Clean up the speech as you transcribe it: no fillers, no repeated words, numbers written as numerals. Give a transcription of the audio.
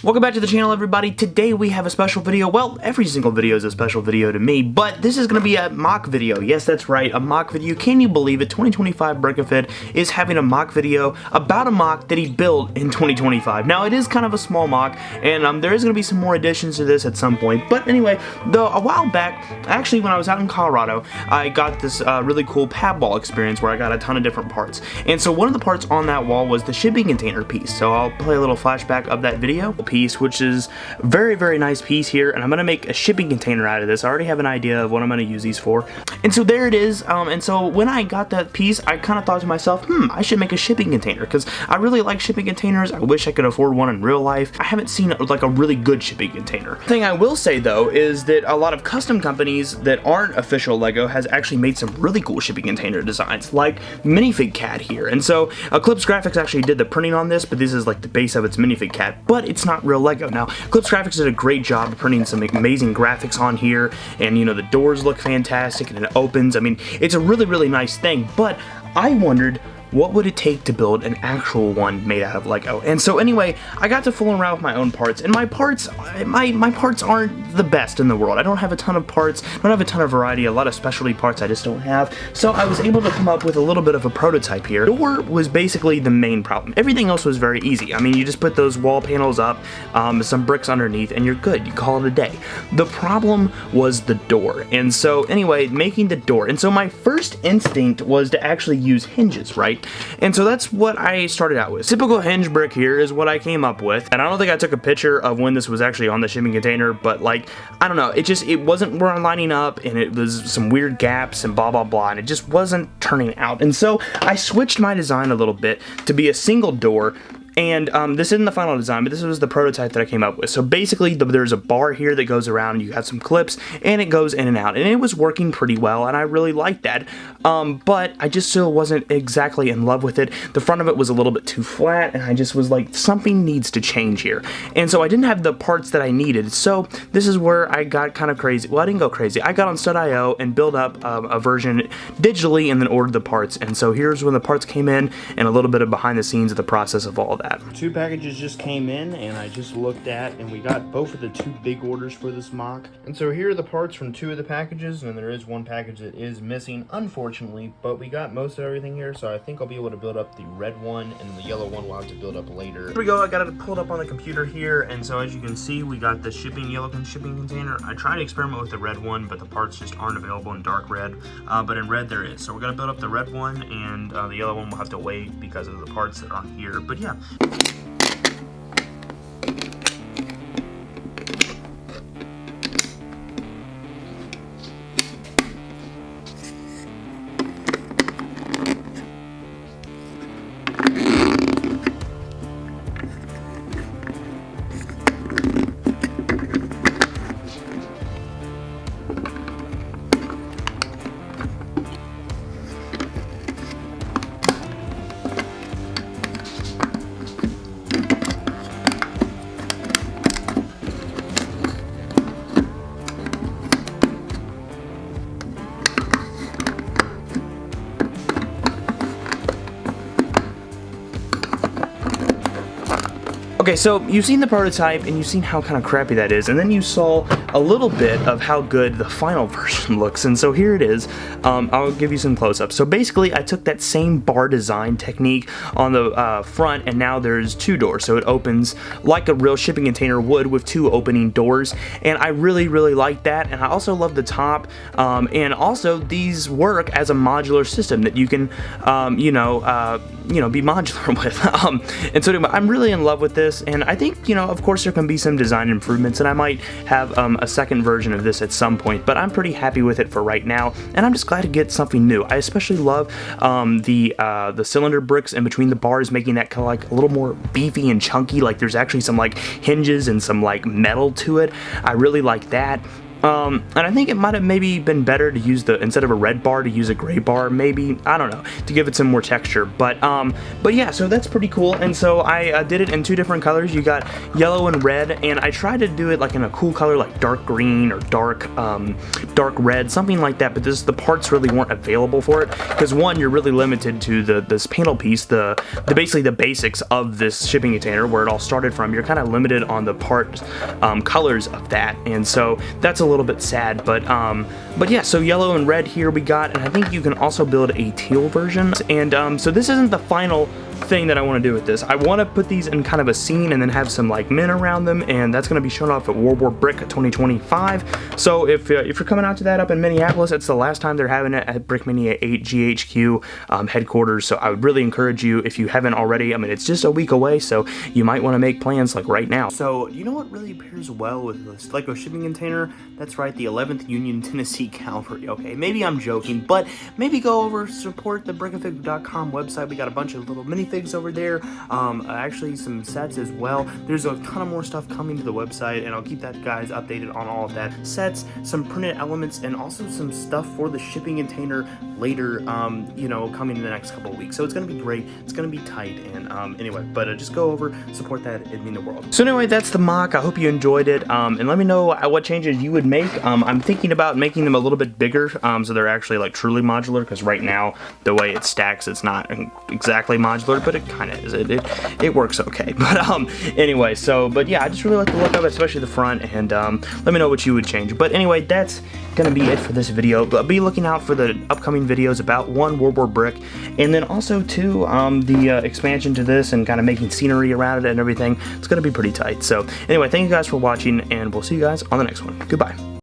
Welcome back to the channel, everybody. Today we have a special video. Well, every single video is a special video to me, but this is going to be a mock video. Yes, that's right, a mock video. Can you believe it? 2025 Brickafit is having a mock video about a mock that he built in 2025. Now, it is kind of a small mock, and there is going to be some more additions to this at some point. But anyway, though, a while back, actually when I was out in Colorado, I got this really cool pad wall experience where I got a ton of different parts. And so one of the parts on that wall was the shipping container piece. So I'll play a little flashback of that video piece, which is very nice piece here, and I'm gonna make a shipping container out of this. I already have an idea of what I'm gonna use these for, and so there it is. And so when I got that piece, I kind of thought to myself, I should make a shipping container because I really like shipping containers. I wish I could afford one in real life. I haven't seen like a really good shipping container. The thing I will say though is that a lot of custom companies that aren't official LEGO has actually made some really cool shipping container designs, like Minifig Cat here. And so Eclipse Graphics actually did the printing on this, but this is like the base of its Minifig Cat, but it's not real LEGO. Now, Eclipse Graphics did a great job of printing some amazing graphics on here, and you know, the doors look fantastic and it opens. I mean, it's a really nice thing, but I wondered, what would it take to build an actual one made out of LEGO? And so anyway, I got to fooling around with my own parts, and my parts aren't the best in the world. I don't have a ton of parts, I don't have a ton of variety, a lot of specialty parts I just don't have. So I was able to come up with a little bit of a prototype here. The door was basically the main problem. Everything else was very easy. I mean, you just put those wall panels up, some bricks underneath, and you're good. You call it a day. The problem was the door. And so anyway, making the door. And so my first instinct was to actually use hinges, right? And so that's what I started out with. Typical hinge brick here is what I came up with. And I don't think I took a picture of when this was actually on the shipping container, but like, I don't know, it wasn't lining up, and it was some weird gaps and blah blah blah, and it just wasn't turning out. And so I switched my design a little bit to be a single door. And this isn't the final design, but this was the prototype that I came up with. So basically, there's a bar here that goes around, and you have some clips, and it goes in and out. And it was working pretty well, and I really liked that. But I just still wasn't exactly in love with it. The front of it was a little bit too flat, and I just was like, something needs to change here. And so I didn't have the parts that I needed. So this is where I got kind of crazy. Well, I didn't go crazy. I got on Stud.io and built up a version digitally and then ordered the parts. And so here's when the parts came in, and a little bit of behind the scenes of the process of all that. Two packages just came in, and I just looked at, and we got both of the two big orders for this mock. And so here are the parts from two of the packages, and there is one package that is missing, unfortunately, but we got most of everything here, so I think I'll be able to build up the red one, and the yellow one we'll have to build up later. Here we go, I got it pulled up on the computer here, and so as you can see, we got the yellow shipping container. I tried to experiment with the red one, but the parts just aren't available in dark red, but in red there is. So we're gonna build up the red one, and the yellow one will have to wait because of the parts that aren't here, but yeah. Okay, so you've seen the prototype, and you've seen how kind of crappy that is, and then you saw a little bit of how good the final version looks, and so here it is. I'll give you some close-ups. So basically, I took that same bar design technique on the front, and now there's two doors, so it opens like a real shipping container would with two opening doors, and I really like that. And I also love the top, and also these work as a modular system that you can, be modular with. And so anyway, I'm really in love with this, and I think, of course there can be some design improvements, and I might have a second version of this at some point, but I'm pretty happy with it for right now, and I'm just glad to get something new. I especially love the cylinder bricks in between the bars, making that kind of like a little more beefy and chunky, like there's actually some like hinges and some like metal to it. I really like that. And I think it might have maybe been better to use instead of a red bar, to use a gray bar, maybe, I don't know, to give it some more texture. But yeah, so that's pretty cool. And so I did it in 2 different colors. You got yellow and red, and I tried to do it like in a cool color, like dark green or dark red, something like that. But the parts really weren't available for it, because one, you're really limited to this panel piece, basically the basics of this shipping container, where it all started from. You're kind of limited on the part colors of that, and so that's a little bit sad. But yeah, so yellow and red here we got, and I think you can also build a teal version. And so this isn't the final thing that I want to do with this. I want to put these in kind of a scene and then have some like men around them, and that's going to be shown off at World War Brick 2025. So if you're coming out to that up in Minneapolis, it's the last time they're having it at Brickmania 8 GHQ headquarters. So I would really encourage you, if you haven't already, I mean, it's just a week away, so you might want to make plans like right now. So you know what really pairs well with this Lego shipping container? That's right, the 11th Union Tennessee Cavalry. Okay, maybe I'm joking, but maybe go over, support the Brickafit.com website. We got a bunch of little minifigs over there, actually some sets as well. There's a ton of more stuff coming to the website, and I'll keep that guys updated on all of that. Sets, some printed elements, and also some stuff for the shipping container later, you know, coming in the next couple of weeks. So it's gonna be great, it's gonna be tight, and anyway, but just go over, support that, it'd mean the world. So anyway, that's the mock. I hope you enjoyed it, and let me know what changes you would make. I'm thinking about making them a little bit bigger, so they're actually like truly modular, because right now the way it stacks, it's not exactly modular, but it kind of is. It works okay. But anyway, but yeah, I just really like the look of it, especially the front, and let me know what you would change. But anyway, that's gonna be it for this video. But be looking out for the upcoming videos about 1, World War Brick, and then also 2, the expansion to this and kind of making scenery around it and everything. It's gonna be pretty tight. So anyway, thank you guys for watching, and we'll see you guys on the next one. Goodbye.